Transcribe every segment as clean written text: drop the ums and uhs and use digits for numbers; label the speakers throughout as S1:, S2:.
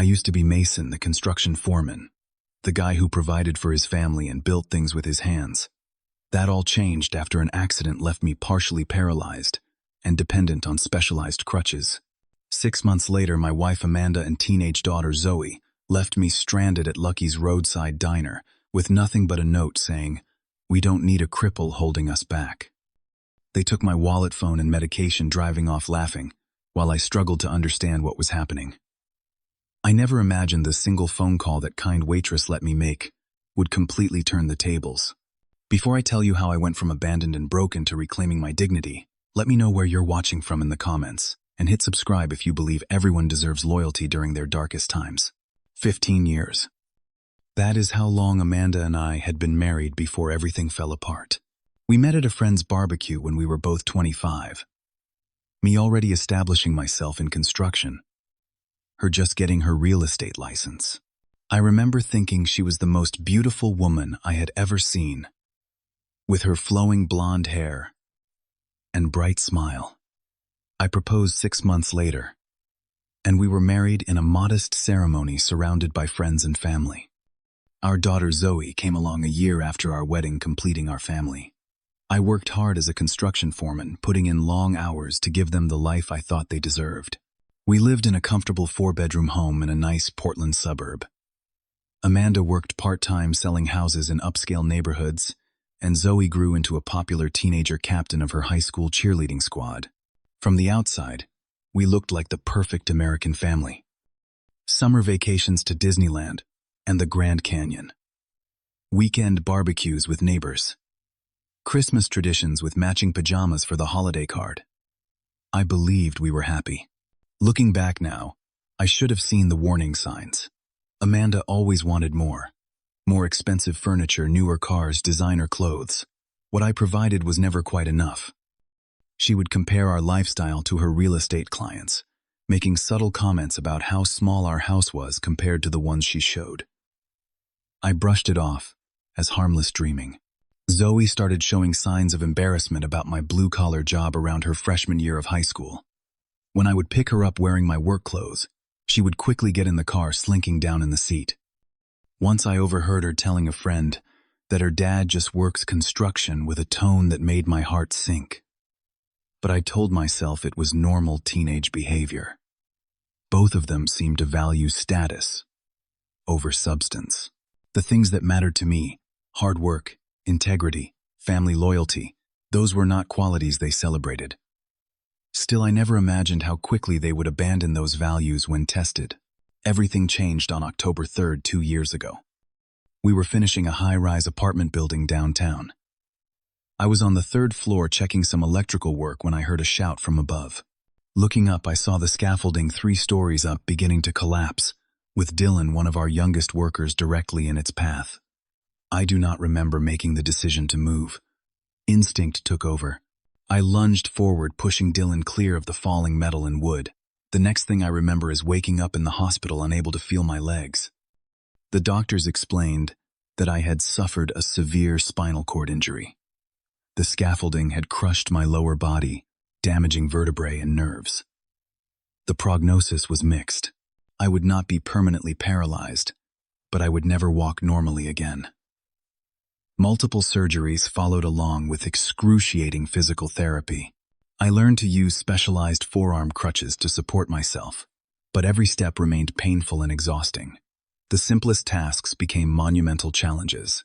S1: I used to be Mason, the construction foreman, the guy who provided for his family and built things with his hands. That all changed after an accident left me partially paralyzed and dependent on specialized crutches. 6 months later, my wife Amanda and teenage daughter Zoe left me stranded at Lucky's Roadside diner with nothing but a note saying, "We don't need a cripple holding us back." They took my wallet, phone, and medication, driving off laughing, while I struggled to understand what was happening. I never imagined the single phone call that kind waitress let me make would completely turn the tables. Before I tell you how I went from abandoned and broken to reclaiming my dignity, let me know where you're watching from in the comments, and hit subscribe if you believe everyone deserves loyalty during their darkest times. 15 years. That is how long Amanda and I had been married before everything fell apart. We met at a friend's barbecue when we were both 25. Me already establishing myself in construction. Her just getting her real estate license. I remember thinking she was the most beautiful woman I had ever seen, with her flowing blonde hair and bright smile. I proposed 6 months later, and we were married in a modest ceremony surrounded by friends and family. Our daughter Zoe came along a year after our wedding, completing our family. I worked hard as a construction foreman, putting in long hours to give them the life I thought they deserved. We lived in a comfortable 4-bedroom home in a nice Portland suburb. Amanda worked part-time selling houses in upscale neighborhoods, and Zoe grew into a popular teenager captain of her high school cheerleading squad. From the outside, we looked like the perfect American family. Summer vacations to Disneyland and the Grand Canyon. Weekend barbecues with neighbors. Christmas traditions with matching pajamas for the holiday card. I believed we were happy. Looking back now, I should have seen the warning signs. Amanda always wanted more. More expensive furniture, newer cars, designer clothes. What I provided was never quite enough. She would compare our lifestyle to her real estate clients, making subtle comments about how small our house was compared to the ones she showed. I brushed it off as harmless dreaming. Zoe started showing signs of embarrassment about my blue-collar job around her freshman year of high school. When I would pick her up wearing my work clothes, she would quickly get in the car, slinking down in the seat. Once I overheard her telling a friend that her dad just works construction with a tone that made my heart sink. But I told myself it was normal teenage behavior. Both of them seemed to value status over substance. The things that mattered to me, hard work, integrity, family loyalty, those were not qualities they celebrated. Still, I never imagined how quickly they would abandon those values when tested. Everything changed on October 3rd, 2 years ago. We were finishing a high-rise apartment building downtown. I was on the 3rd floor checking some electrical work when I heard a shout from above. Looking up, I saw the scaffolding 3 stories up beginning to collapse, with Dylan, one of our youngest workers, directly in its path. I do not remember making the decision to move. Instinct took over. I lunged forward, pushing Dylan clear of the falling metal and wood. The next thing I remember is waking up in the hospital, unable to feel my legs. The doctors explained that I had suffered a severe spinal cord injury. The scaffolding had crushed my lower body, damaging vertebrae and nerves. The prognosis was mixed. I would not be permanently paralyzed, but I would never walk normally again. Multiple surgeries followed along with excruciating physical therapy. I learned to use specialized forearm crutches to support myself, but every step remained painful and exhausting. The simplest tasks became monumental challenges.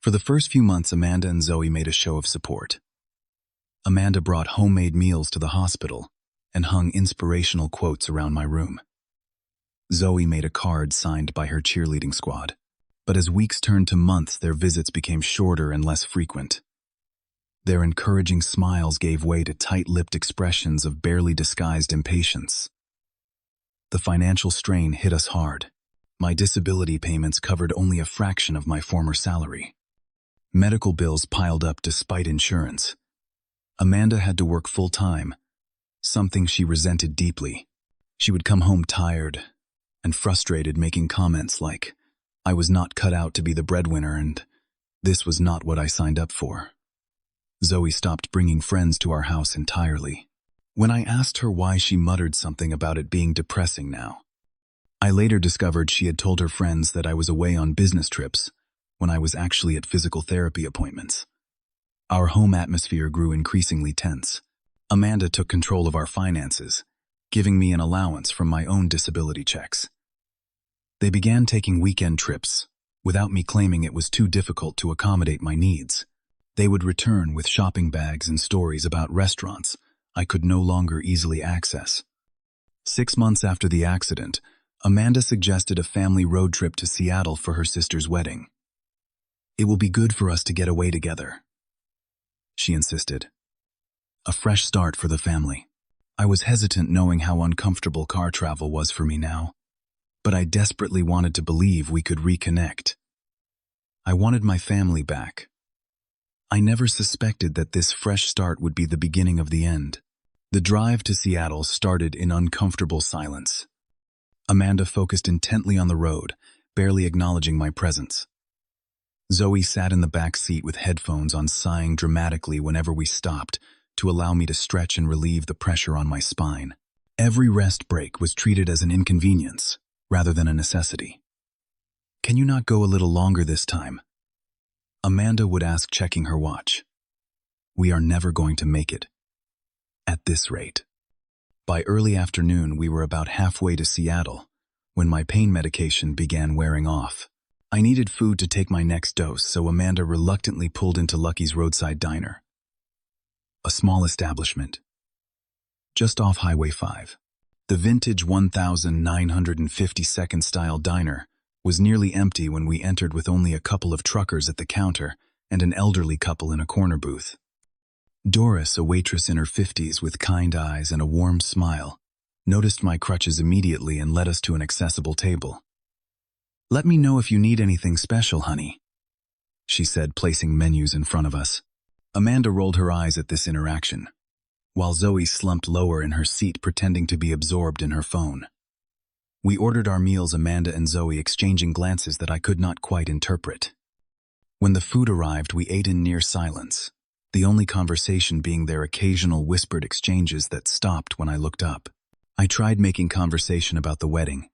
S1: For the first few months, Amanda and Zoe made a show of support. Amanda brought homemade meals to the hospital and hung inspirational quotes around my room. Zoe made a card signed by her cheerleading squad. But as weeks turned to months, their visits became shorter and less frequent. Their encouraging smiles gave way to tight-lipped expressions of barely disguised impatience. The financial strain hit us hard. My disability payments covered only a fraction of my former salary. Medical bills piled up despite insurance. Amanda had to work full-time, something she resented deeply. She would come home tired and frustrated, making comments like, I was not cut out to be the breadwinner, and this was not what I signed up for. Zoe stopped bringing friends to our house entirely. When I asked her why, she muttered something about it being depressing now. I later discovered she had told her friends that I was away on business trips when I was actually at physical therapy appointments. Our home atmosphere grew increasingly tense. Amanda took control of our finances, giving me an allowance from my own disability checks. They began taking weekend trips, without me claiming it was too difficult to accommodate my needs. They would return with shopping bags and stories about restaurants I could no longer easily access. 6 months after the accident, Amanda suggested a family road trip to Seattle for her sister's wedding. "It will be good for us to get away together," she insisted. A fresh start for the family. I was hesitant knowing how uncomfortable car travel was for me now, but I desperately wanted to believe we could reconnect. I wanted my family back. I never suspected that this fresh start would be the beginning of the end. The drive to Seattle started in uncomfortable silence. Amanda focused intently on the road, barely acknowledging my presence. Zoe sat in the back seat with headphones on, sighing dramatically whenever we stopped to allow me to stretch and relieve the pressure on my spine. Every rest break was treated as an inconvenience rather than a necessity. "Can you not go a little longer this time?" Amanda would ask, checking her watch. "We are never going to make it at this rate." By early afternoon, we were about halfway to Seattle when my pain medication began wearing off. I needed food to take my next dose, so Amanda reluctantly pulled into Lucky's Roadside Diner, a small establishment just off Highway 5. The vintage 1952nd style diner was nearly empty when we entered, with only a couple of truckers at the counter and an elderly couple in a corner booth. Doris, a waitress in her 50s with kind eyes and a warm smile, noticed my crutches immediately and led us to an accessible table. "Let me know if you need anything special, honey," she said, placing menus in front of us. Amanda rolled her eyes at this interaction, while Zoe slumped lower in her seat, pretending to be absorbed in her phone. We ordered our meals, Amanda and Zoe exchanging glances that I could not quite interpret. When the food arrived, we ate in near silence, the only conversation being their occasional whispered exchanges that stopped when I looked up. I tried making conversation about the wedding,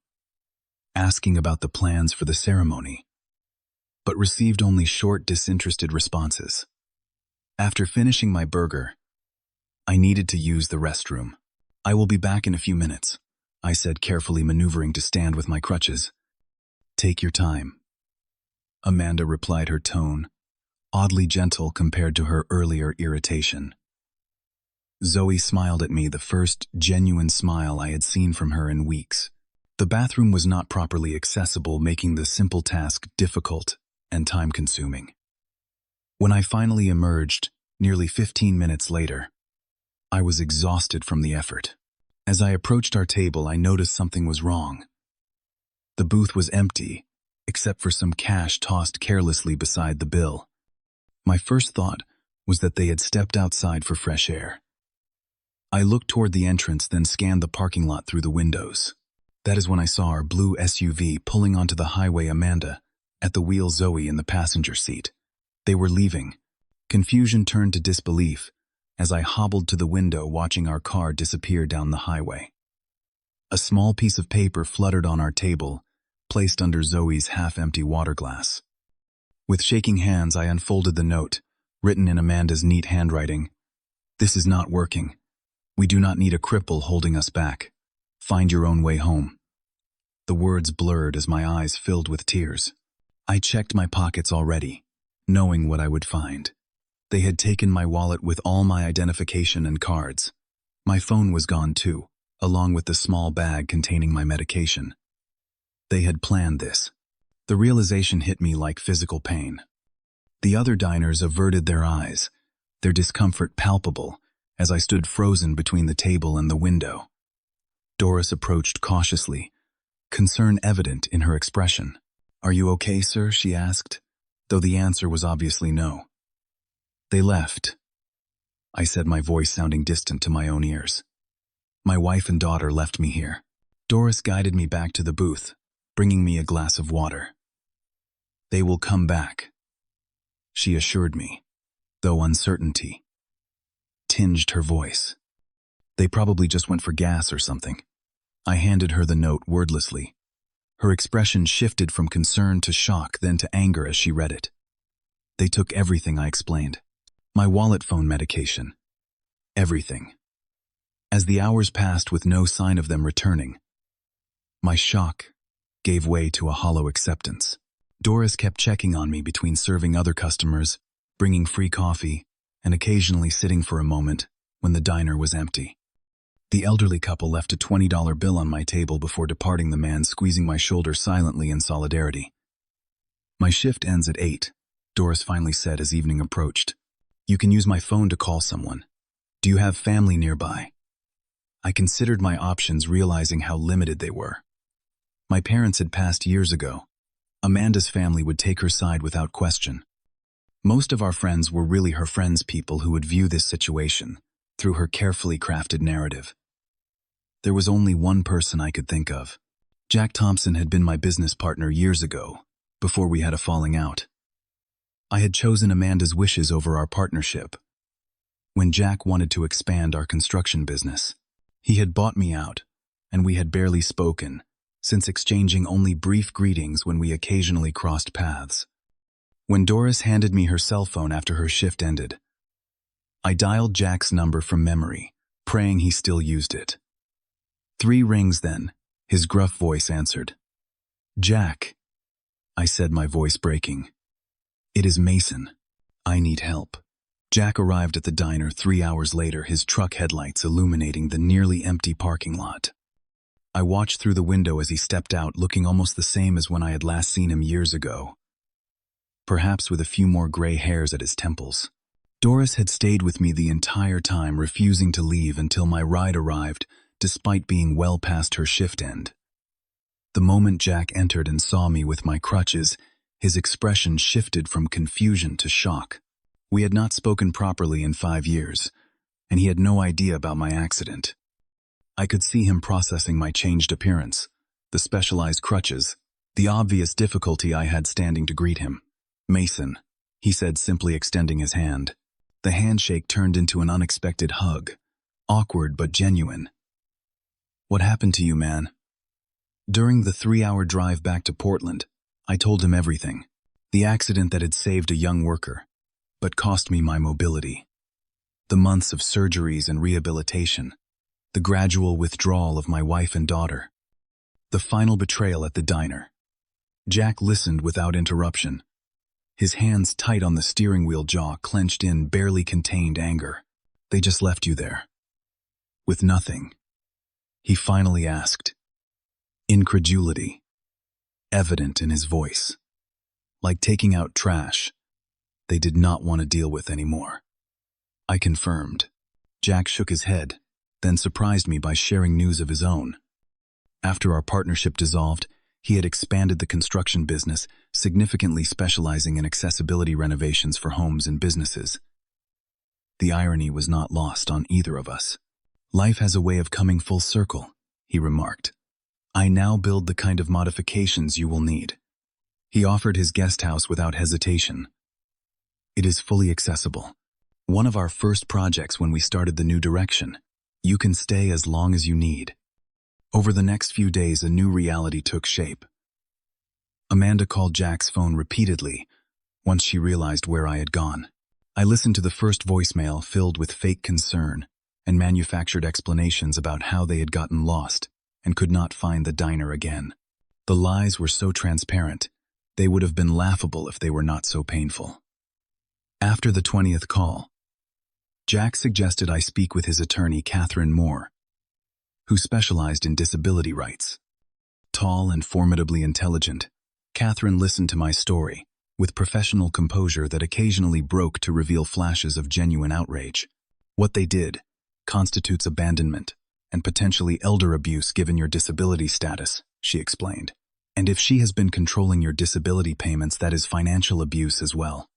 S1: asking about the plans for the ceremony, but received only short, disinterested responses. After finishing my burger, I needed to use the restroom. "I will be back in a few minutes," I said, carefully maneuvering to stand with my crutches. "Take your time," Amanda replied, her tone oddly gentle compared to her earlier irritation. Zoe smiled at me, the first genuine smile I had seen from her in weeks. The bathroom was not properly accessible, making the simple task difficult and time-consuming. When I finally emerged, nearly 15 minutes later, I was exhausted from the effort. As I approached our table, I noticed something was wrong. The booth was empty, except for some cash tossed carelessly beside the bill. My first thought was that they had stepped outside for fresh air. I looked toward the entrance, then scanned the parking lot through the windows. That is when I saw our blue SUV pulling onto the highway, Amanda at the wheel, Zoe in the passenger seat. They were leaving. Confusion turned to disbelief as I hobbled to the window, watching our car disappear down the highway. A small piece of paper fluttered on our table, placed under Zoe's half-empty water glass. With shaking hands, I unfolded the note, written in Amanda's neat handwriting. "This is not working. We do not need a cripple holding us back. Find your own way home." The words blurred as my eyes filled with tears. I checked my pockets already, knowing what I would find. They had taken my wallet with all my identification and cards. My phone was gone too, along with the small bag containing my medication. They had planned this. The realization hit me like physical pain. The other diners averted their eyes, their discomfort palpable, as I stood frozen between the table and the window. Doris approached cautiously, concern evident in her expression. "Are you okay, sir?" she asked, though the answer was obviously no. "They left," I said, my voice sounding distant to my own ears. "My wife and daughter left me here." Doris guided me back to the booth, bringing me a glass of water. "They will come back," she assured me, though uncertainty tinged her voice. "They probably just went for gas or something." I handed her the note wordlessly, Her expression shifted from concern to shock, then to anger as she read it. "They took everything," I explained. "My wallet, phone, medication. Everything." As the hours passed with no sign of them returning, my shock gave way to a hollow acceptance. Doris kept checking on me between serving other customers, bringing free coffee, and occasionally sitting for a moment when the diner was empty. The elderly couple left a $20 bill on my table before departing, the man squeezing my shoulder silently in solidarity. "My shift ends at 8, Doris finally said as evening approached. "You can use my phone to call someone. Do you have family nearby?" I considered my options, realizing how limited they were. My parents had passed years ago. Amanda's family would take her side without question. Most of our friends were really her friends, people who would view this situation through her carefully crafted narrative. There was only one person I could think of. Jack Thompson had been my business partner years ago, before we had a falling out. I had chosen Amanda's wishes over our partnership. When Jack wanted to expand our construction business, he had bought me out, and we had barely spoken, since exchanging only brief greetings when we occasionally crossed paths. When Doris handed me her cell phone after her shift ended, I dialed Jack's number from memory, praying he still used it. 3 rings then, his gruff voice answered. "Jack," I said, my voice breaking. "It is Mason. I need help." Jack arrived at the diner 3 hours later, his truck headlights illuminating the nearly empty parking lot. I watched through the window as he stepped out, looking almost the same as when I had last seen him years ago, perhaps with a few more gray hairs at his temples. Doris had stayed with me the entire time, refusing to leave until my ride arrived, despite being well past her shift end. The moment Jack entered and saw me with my crutches, his expression shifted from confusion to shock. We had not spoken properly in 5 years, and he had no idea about my accident. I could see him processing my changed appearance, the specialized crutches, the obvious difficulty I had standing to greet him. "Mason," he said, simply extending his hand. The handshake turned into an unexpected hug, awkward but genuine. "What happened to you, man?" During the 3-hour drive back to Portland, I told him everything. The accident that had saved a young worker, but cost me my mobility. The months of surgeries and rehabilitation. The gradual withdrawal of my wife and daughter. The final betrayal at the diner. Jack listened without interruption. His hands tight on the steering wheel, jaw clenched in barely contained anger. "They just left you there, with nothing?" he finally asked. Incredulity evident in his voice. Like taking out trash they did not want to deal with anymore. I confirmed. Jack shook his head, then surprised me by sharing news of his own. After our partnership dissolved, he had expanded the construction business, significantly specializing in accessibility renovations for homes and businesses. The irony was not lost on either of us. "Life has a way of coming full circle," he remarked. "I now build the kind of modifications you will need." He offered his guest house without hesitation. "It is fully accessible. One of our first projects when we started the new direction. You can stay as long as you need." Over the next few days, a new reality took shape. Amanda called Jack's phone repeatedly once she realized where I had gone. I listened to the first voicemail, filled with fake concern and manufactured explanations about how they had gotten lost and could not find the diner again. The lies were so transparent, they would have been laughable if they were not so painful. After the 20th call, Jack suggested I speak with his attorney, Catherine Moore, who specialized in disability rights. Tall and formidably intelligent, Catherine listened to my story with professional composure that occasionally broke to reveal flashes of genuine outrage. "What they did constitutes abandonment and potentially elder abuse given your disability status," she explained. "And if she has been controlling your disability payments, that is financial abuse as well."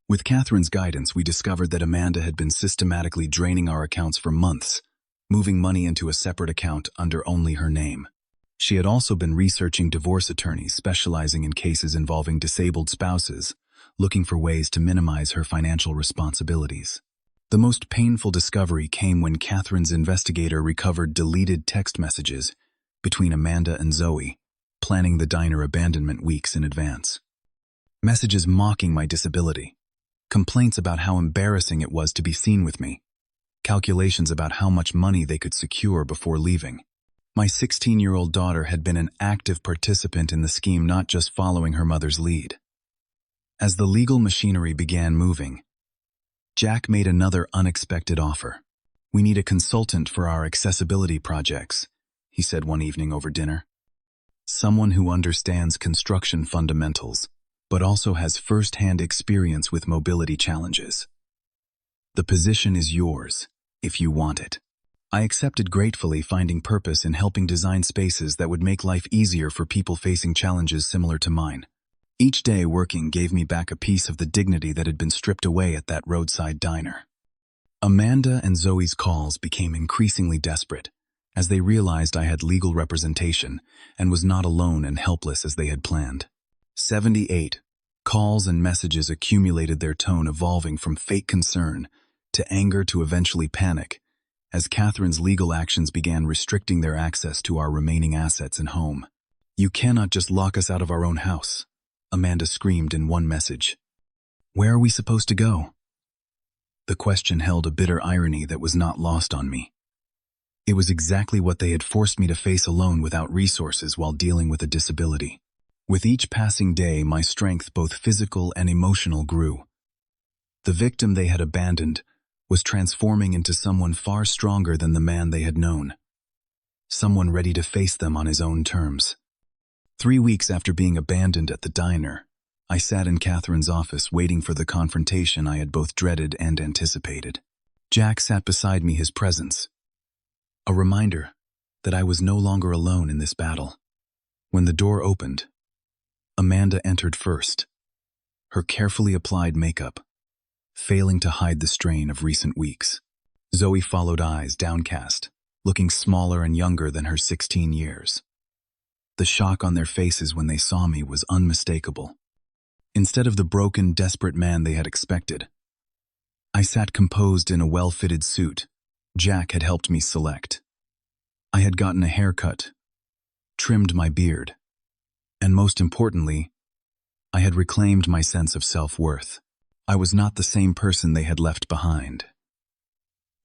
S1: With Catherine's guidance, we discovered that Amanda had been systematically draining our accounts for months, moving money into a separate account under only her name. She had also been researching divorce attorneys specializing in cases involving disabled spouses, looking for ways to minimize her financial responsibilities. The most painful discovery came when Catherine's investigator recovered deleted text messages between Amanda and Zoe, planning the diner abandonment weeks in advance. Messages mocking my disability, complaints about how embarrassing it was to be seen with me, calculations about how much money they could secure before leaving. My 16-year-old daughter had been an active participant in the scheme, not just following her mother's lead. As the legal machinery began moving, Jack made another unexpected offer. "We need a consultant for our accessibility projects," he said one evening over dinner. "Someone who understands construction fundamentals, but also has first-hand experience with mobility challenges. The position is yours, if you want it." I accepted gratefully, finding purpose in helping design spaces that would make life easier for people facing challenges similar to mine. Each day working gave me back a piece of the dignity that had been stripped away at that roadside diner. Amanda and Zoe's calls became increasingly desperate, as they realized I had legal representation and was not alone and helpless as they had planned. 78 calls and messages accumulated, their tone evolving from fake concern to anger to eventually panic, as Catherine's legal actions began restricting their access to our remaining assets and home. "You cannot just lock us out of our own house," Amanda screamed in one message. "Where are we supposed to go?" The question held a bitter irony that was not lost on me. It was exactly what they had forced me to face alone without resources while dealing with a disability. With each passing day, my strength, both physical and emotional, grew. The victim they had abandoned was transforming into someone far stronger than the man they had known. Someone ready to face them on his own terms. 3 weeks after being abandoned at the diner, I sat in Catherine's office waiting for the confrontation I had both dreaded and anticipated. Jack sat beside me, his presence a reminder that I was no longer alone in this battle. When the door opened, Amanda entered first, her carefully applied makeup failing to hide the strain of recent weeks. Zoe followed, eyes downcast, looking smaller and younger than her 16 years. The shock on their faces when they saw me was unmistakable. Instead of the broken, desperate man they had expected, I sat composed in a well-fitted suit Jack had helped me select. I had gotten a haircut, trimmed my beard, and most importantly, I had reclaimed my sense of self-worth. I was not the same person they had left behind.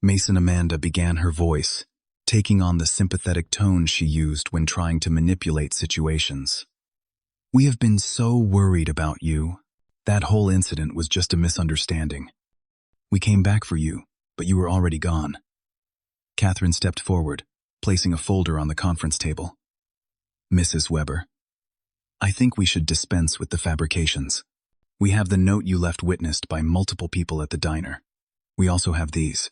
S1: Mason Amanda began, her voice taking on the sympathetic tone she used when trying to manipulate situations. "We have been so worried about you. That whole incident was just a misunderstanding. We came back for you, but you were already gone." Catherine stepped forward, placing a folder on the conference table. "Mrs. Weber, I think we should dispense with the fabrications. We have the note you left witnessed by multiple people at the diner. We also have these."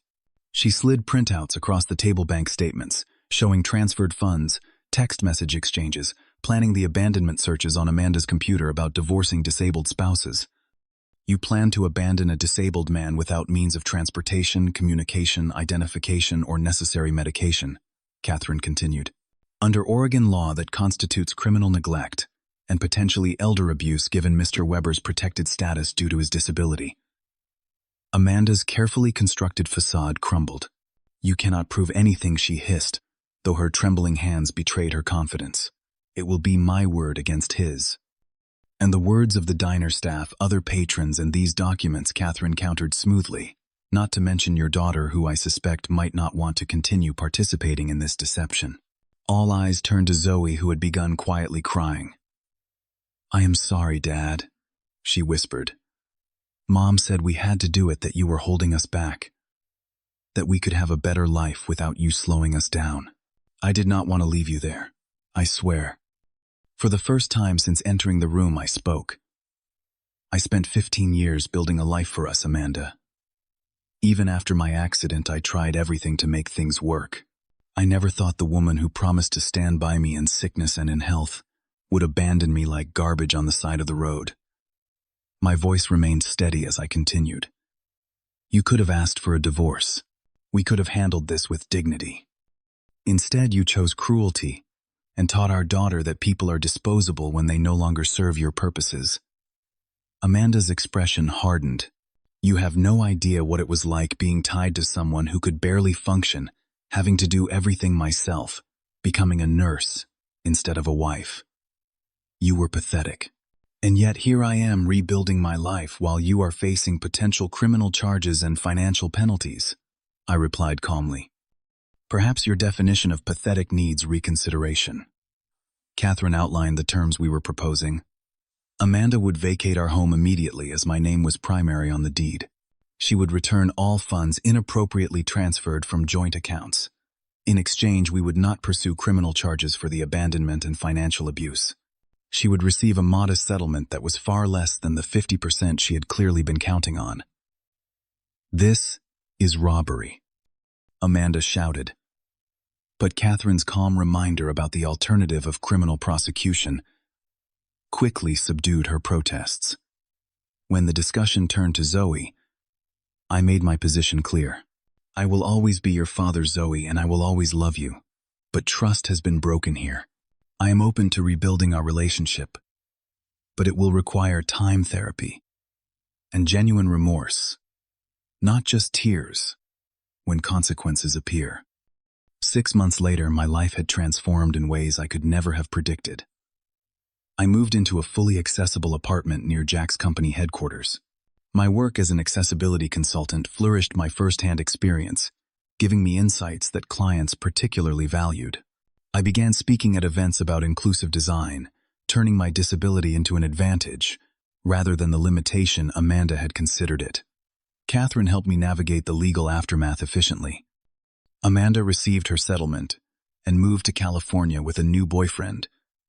S1: She slid printouts across the table, bank statements, showing transferred funds, text message exchanges, planning the abandonment searches on Amanda's computer about divorcing disabled spouses. "You plan to abandon a disabled man without means of transportation, communication, identification, or necessary medication," Catherine continued. "Under Oregon law, that constitutes criminal neglect and potentially elder abuse given Mr. Weber's protected status due to his disability." Amanda's carefully constructed facade crumbled. "You cannot prove anything," she hissed, though her trembling hands betrayed her confidence. "It will be my word against his." And the words of the diner staff, other patrons, and these documents, Catherine countered smoothly. "Not to mention your daughter, who I suspect might not want to continue participating in this deception." All eyes turned to Zoe, who had begun quietly crying. "I am sorry, Dad," she whispered. "Mom said we had to do it, that you were holding us back, that we could have a better life without you slowing us down. I did not want to leave you there, I swear." For the first time since entering the room, I spoke. "I spent 15 years building a life for us, Amanda. Even after my accident, I tried everything to make things work. I never thought the woman who promised to stand by me in sickness and in health would abandon me like garbage on the side of the road." My voice remained steady as I continued. "You could have asked for a divorce. We could have handled this with dignity. Instead, you chose cruelty and taught our daughter that people are disposable when they no longer serve your purposes." Amanda's expression hardened. "You have no idea what it was like being tied to someone who could barely function, having to do everything myself, becoming a nurse instead of a wife." You were pathetic. And yet here I am rebuilding my life while you are facing potential criminal charges and financial penalties, I replied calmly. Perhaps your definition of pathetic needs reconsideration. Catherine outlined the terms we were proposing. Amanda would vacate our home immediately as my name was primary on the deed. She would return all funds inappropriately transferred from joint accounts. In exchange, we would not pursue criminal charges for the abandonment and financial abuse. She would receive a modest settlement that was far less than the 50% she had clearly been counting on. This is robbery, Amanda shouted. But Catherine's calm reminder about the alternative of criminal prosecution quickly subdued her protests. When the discussion turned to Zoe, I made my position clear. I will always be your father, Zoe, and I will always love you. But trust has been broken here. I am open to rebuilding our relationship, but it will require time therapy and genuine remorse, not just tears, when consequences appear. 6 months later, my life had transformed in ways I could never have predicted. I moved into a fully accessible apartment near Jack's company headquarters. My work as an accessibility consultant flourished my first-hand experience, giving me insights that clients particularly valued. I began speaking at events about inclusive design, turning my disability into an advantage, rather than the limitation Amanda had considered it. Catherine helped me navigate the legal aftermath efficiently. Amanda received her settlement and moved to California with a new boyfriend,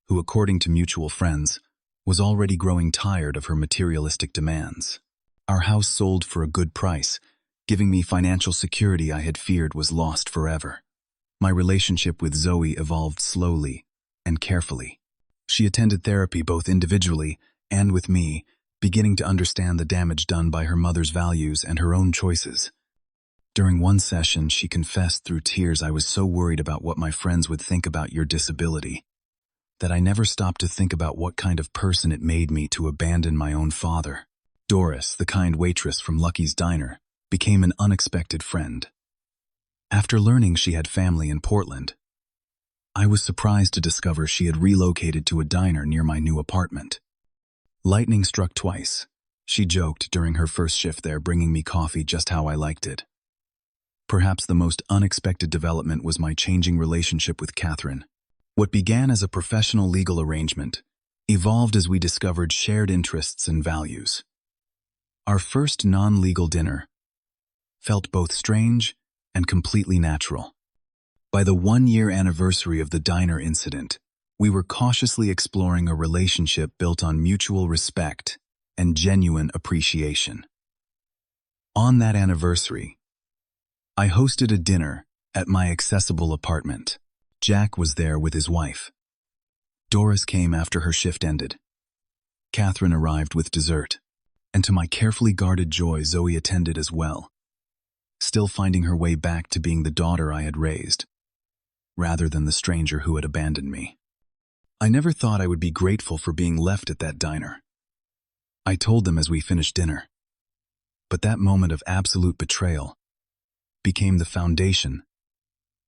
S1: who, according to mutual friends, was already growing tired of her materialistic demands. Our house sold for a good price, giving me financial security I had feared was lost forever. My relationship with Zoe evolved slowly and carefully. She attended therapy both individually and with me, beginning to understand the damage done by her mother's values and her own choices. During one session, she confessed through tears, I was so worried about what my friends would think about your disability, that I never stopped to think about what kind of person it made me to abandon my own father. Doris, the kind waitress from Lucky's Diner, became an unexpected friend. After learning she had family in Portland, I was surprised to discover she had relocated to a diner near my new apartment. Lightning struck twice, she joked during her first shift there, bringing me coffee just how I liked it. Perhaps the most unexpected development was my changing relationship with Catherine. What began as a professional legal arrangement evolved as we discovered shared interests and values. Our first non-legal dinner felt both strange and completely natural. By the 1-year anniversary of the diner incident, we were cautiously exploring a relationship built on mutual respect and genuine appreciation. On that anniversary, I hosted a dinner at my accessible apartment. Jack was there with his wife. Doris came after her shift ended. Catherine arrived with dessert, and to my carefully guarded joy, Zoe attended as well, still finding her way back to being the daughter I had raised, rather than the stranger who had abandoned me. I never thought I would be grateful for being left at that diner. I told them as we finished dinner. But that moment of absolute betrayal became the foundation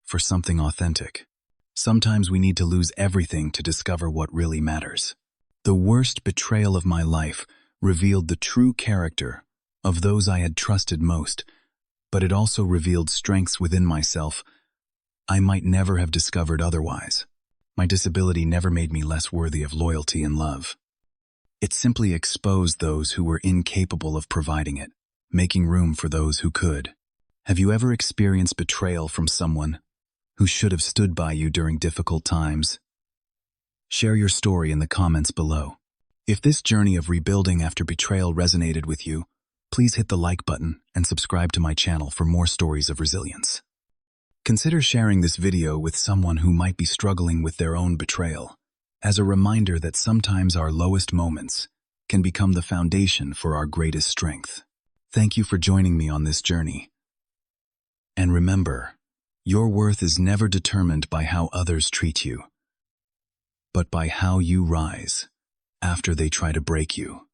S1: for something authentic. Sometimes we need to lose everything to discover what really matters. The worst betrayal of my life revealed the true character of those I had trusted most, but it also revealed strengths within myself I might never have discovered otherwise. My disability never made me less worthy of loyalty and love. It simply exposed those who were incapable of providing it, making room for those who could. Have you ever experienced betrayal from someone who should have stood by you during difficult times? Share your story in the comments below. If this journey of rebuilding after betrayal resonated with you, please hit the like button and subscribe to my channel for more stories of resilience. Consider sharing this video with someone who might be struggling with their own betrayal, as a reminder that sometimes our lowest moments can become the foundation for our greatest strength. Thank you for joining me on this journey. And remember, your worth is never determined by how others treat you, but by how you rise after they try to break you.